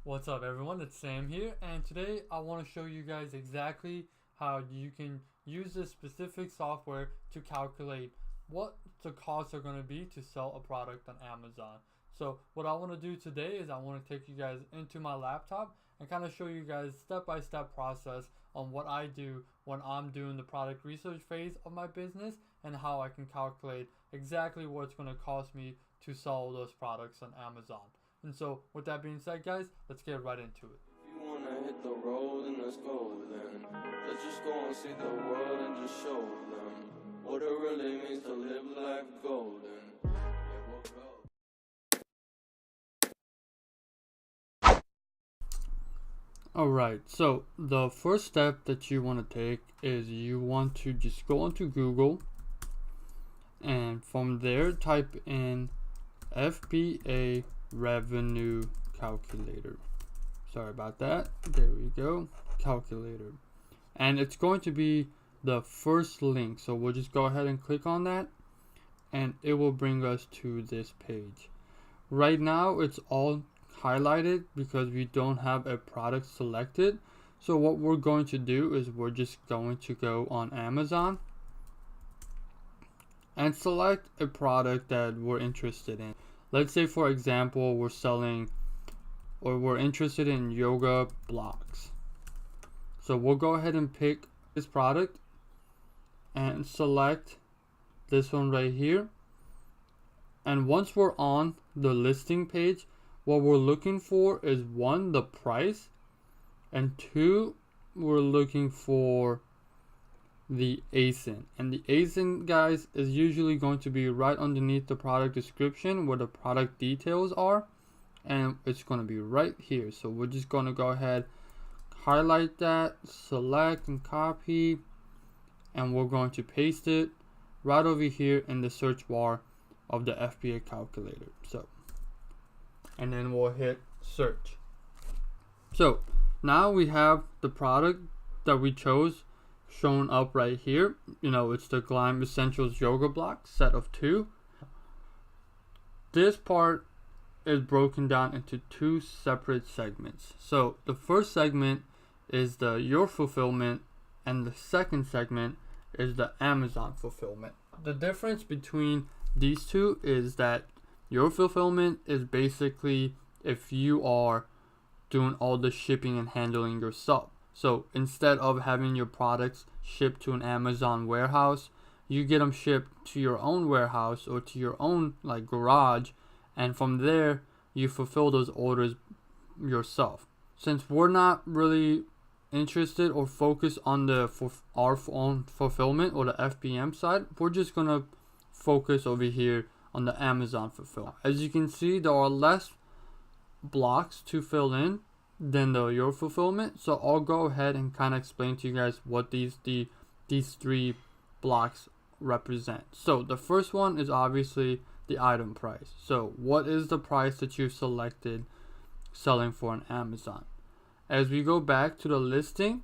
What's up everyone, it's Sam here, and today I want to show you guys exactly how you can use this specific software to calculate what the costs are going to be to sell a product on Amazon. So what I want to do today is I want to take you guys into my laptop and kind of show you guys step-by-step process on what I do when I'm doing the product research phase of my business and how I can calculate exactly what it's going to cost me to sell those products on Amazon. And so, with that being said, guys, let's get right into it. If you wanna hit the road, then let's go then. Let's just go and see the world and just show them what it really means to live life golden. Yeah, we'll go. Alright, so the first step that you want to take is you want to just go onto Google, and from there type in FBA revenue calculator. Sorry about that. There we go. Calculator. And it's going to be the first link. So we'll just go ahead and click on that and it will bring us to this page. Right now it's all highlighted because we don't have a product selected. So what we're going to do is we're just going to go on Amazon and select a product that we're interested in. Let's say, for example, we're selling or we're interested in yoga blocks. So we'll go ahead and pick this product and select this one right here. And once we're on the listing page, what we're looking for is one, the price, and two, we're looking for the ASIN. And the ASIN, guys, is usually going to be right underneath the product description where the product details are, and it's going to be right here. So we're just going to go ahead, highlight that, select and copy, and we're going to paste it right over here in the search bar of the FBA calculator. So, and then we'll hit search. So now we have the product that we chose shown up right here. It's the Glam Essentials Yoga Block set of 2. This part is broken down into 2 separate segments. So the first segment is the your fulfillment, and the second segment is the Amazon fulfillment. The difference between these two is that your fulfillment is basically if you are doing all the shipping and handling yourself. So instead of having your products shipped to an Amazon warehouse, you get them shipped to your own warehouse or to your own garage, and from there you fulfill those orders yourself. Since we're not really interested or focused on our own fulfillment or the FBM side, we're just gonna focus over here on the Amazon fulfillment. As you can see, there are less blocks to fill in than your fulfillment. So I'll go ahead and kind of explain to you guys what these 3 blocks represent. So the first one is obviously the item price. So what is the price that you've selected selling for on Amazon? As we go back to the listing,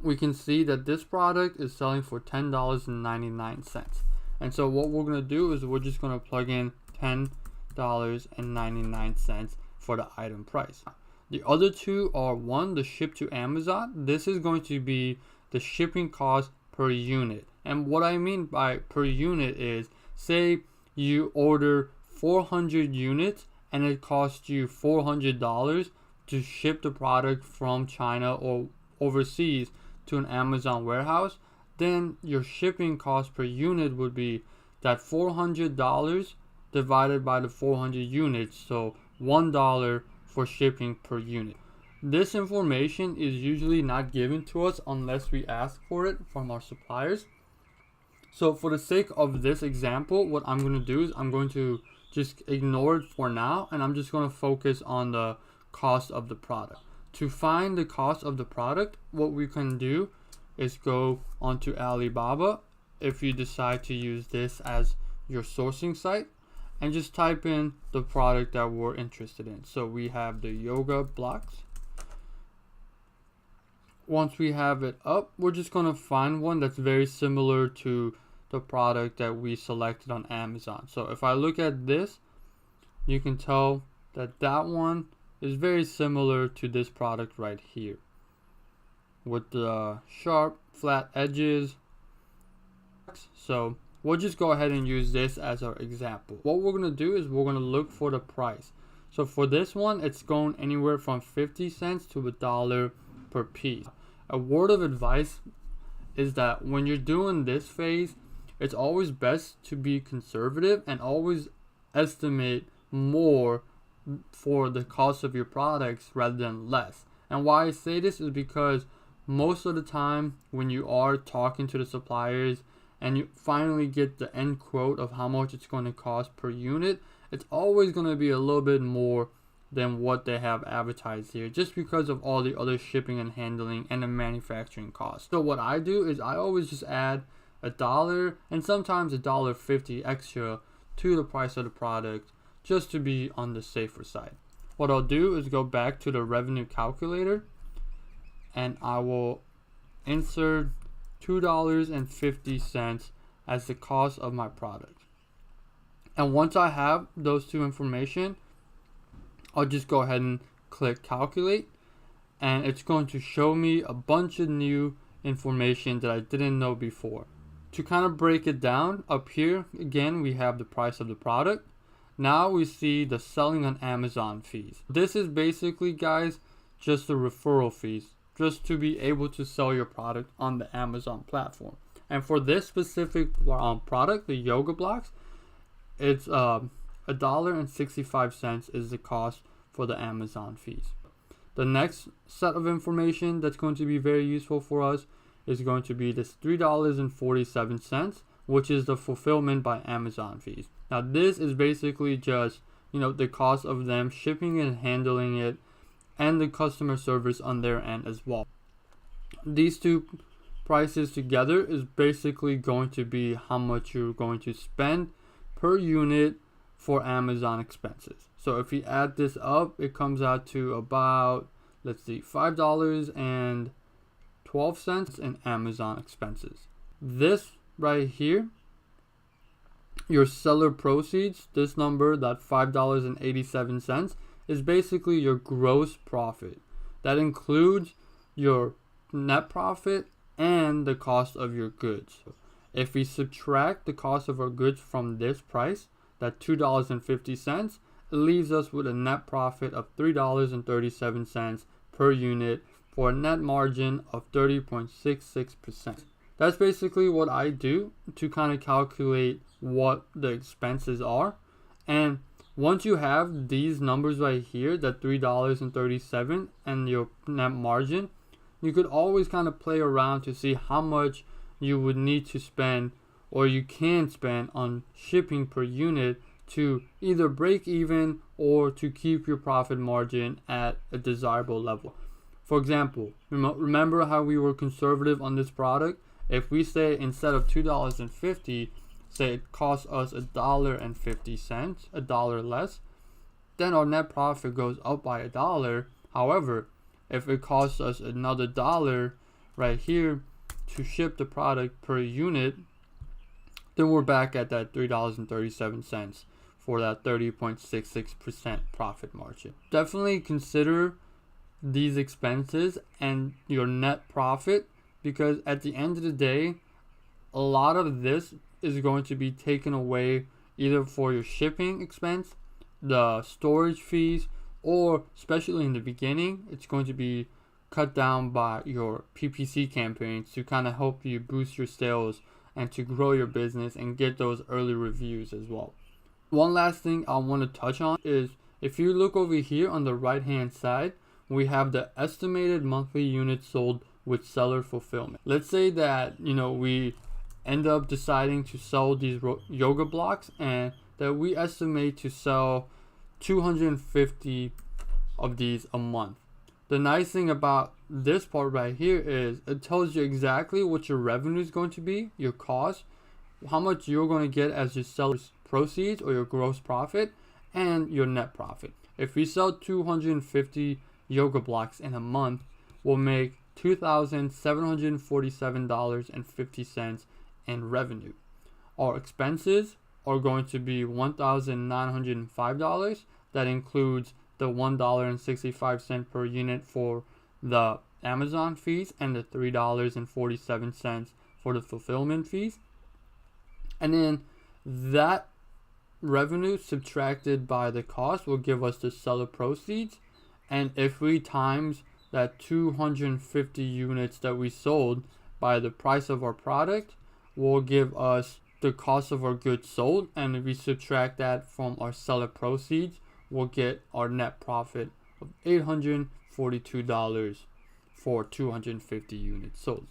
we can see that this product is selling for $10.99. And so what we're going to do is we're just going to plug in $10.99 for the item price. The other 2 are, one, the ship to Amazon. This is going to be the shipping cost per unit. And what I mean by per unit is, say you order 400 units and it costs you $400 to ship the product from China or overseas to an Amazon warehouse, then your shipping cost per unit would be that $400 divided by the 400 units, so $1 for shipping per unit. This information is usually not given to us unless we ask for it from our suppliers. So for the sake of this example, what I'm going to do is I'm going to just ignore it for now, and I'm just going to focus on the cost of the product. To find the cost of the product, what we can do is go onto Alibaba if you decide to use this as your sourcing site, and just type in the product that we're interested in. So we have the yoga blocks. Once we have it up, we're just going to find one that's very similar to the product that we selected on Amazon. So if I look at this, you can tell that that one is very similar to this product right here, with the sharp flat edges. So we'll just go ahead and use this as our example. What we're going to do is we're going to look for the price. So for this one, it's going anywhere from 50 cents to $1 per piece. A word of advice is that when you're doing this phase, it's always best to be conservative and always estimate more for the cost of your products rather than less. And why I say this is because most of the time when you are talking to the suppliers and you finally get the end quote of how much it's going to cost per unit, it's always going to be a little bit more than what they have advertised here, just because of all the other shipping and handling and the manufacturing costs. So what I do is I always just add $1 and sometimes $1.50 extra to the price of the product, just to be on the safer side. What I'll do is go back to the revenue calculator and I will insert $2.50 as the cost of my product. And once I have those two information, I'll just go ahead and click calculate, and it's going to show me a bunch of new information that I didn't know before. To kind of break it down, up here again we have the price of the product. Now we see the selling on Amazon fees. This is basically, guys, just the referral fees, just to be able to sell your product on the Amazon platform. And for this specific product, the yoga blocks, it's $1.65 is the cost for the Amazon fees. The next set of information that's going to be very useful for us is going to be this $3.47, which is the fulfillment by Amazon fees. Now this is basically just, the cost of them shipping and handling it, and the customer service on their end as well. These two prices together is basically going to be how much you're going to spend per unit for Amazon expenses. So if you add this up, it comes out to about, $5.12 in Amazon expenses. This right here, your seller proceeds, this number, that $5.87, is basically your gross profit. That includes your net profit and the cost of your goods. If we subtract the cost of our goods from this price, that $2.50, it leaves us with a net profit of $3.37 per unit for a net margin of 30.66%. That's basically what I do to kind of calculate what the expenses are. And once you have these numbers right here, that $3.37 and your net margin, you could always kind of play around to see how much you would need to spend, or you can spend, on shipping per unit to either break even or to keep your profit margin at a desirable level. For example, remember how we were conservative on this product? If we say instead of $2.50, say it costs us $1.50, $1 less, then our net profit goes up by $1. However, if it costs us another $1 right here to ship the product per unit, then we're back at that $3.37 for that 30.66% profit margin. Definitely consider these expenses and your net profit, because at the end of the day, a lot of this is going to be taken away either for your shipping expense, the storage fees, or especially in the beginning, it's going to be cut down by your PPC campaigns to kind of help you boost your sales and to grow your business and get those early reviews as well. One last thing I want to touch on is, if you look over here on the right hand side, we have the estimated monthly units sold with seller fulfillment. Let's say that we end up deciding to sell these yoga blocks, and that we estimate to sell 250 of these a month. The nice thing about this part right here is it tells you exactly what your revenue is going to be, your cost, how much you're going to get as your seller's proceeds or your gross profit, and your net profit. If we sell 250 yoga blocks in a month, we'll make $2,747.50 in revenue. Our expenses are going to be $1,905. That includes the $1.65 per unit for the Amazon fees and the $3.47 for the fulfillment fees. And then that revenue subtracted by the cost will give us the seller proceeds. And if we times that 250 units that we sold by the price of our product, will give us the cost of our goods sold. And if we subtract that from our seller proceeds, we'll get our net profit of $842 for 250 units sold.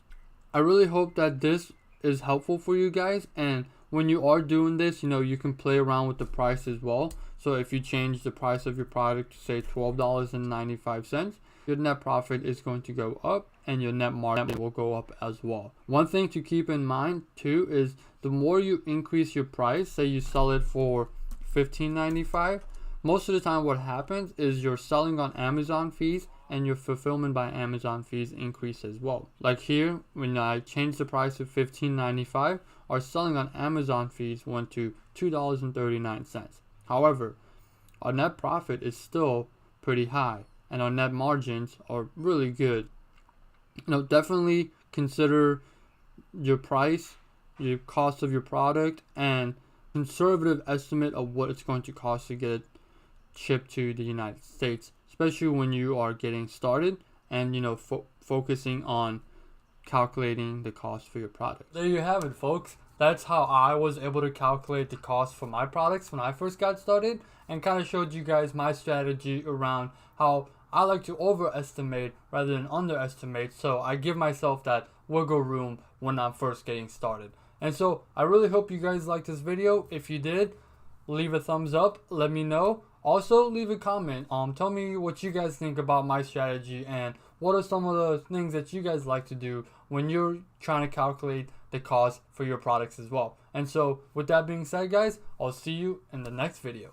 I really hope that this is helpful for you guys, and when you are doing this, you can play around with the price as well. So if you change the price of your product to say $12.95, your net profit is going to go up and your net margin will go up as well. One thing to keep in mind too is the more you increase your price, say you sell it for $15.95, most of the time what happens is you're selling on Amazon fees and your fulfillment by Amazon fees increase as well. Like here, when I changed the price to $15.95, our selling on Amazon fees went to $2.39. However, our net profit is still pretty high and our net margins are really good. Definitely consider your price, your cost of your product, and conservative estimate of what it's going to cost to get it shipped to the United States, especially when you are getting started and focusing on calculating the cost for your product. There you have it, folks. That's how I was able to calculate the cost for my products when I first got started, and kind of showed you guys my strategy around how I like to overestimate rather than underestimate, so I give myself that wiggle room when I'm first getting started. And so I really hope you guys liked this video. If you did, leave a thumbs up, let me know. Also, leave a comment. Tell me what you guys think about my strategy and what are some of the things that you guys like to do when you're trying to calculate the cost for your products as well. And so, with that being said, guys, I'll see you in the next video.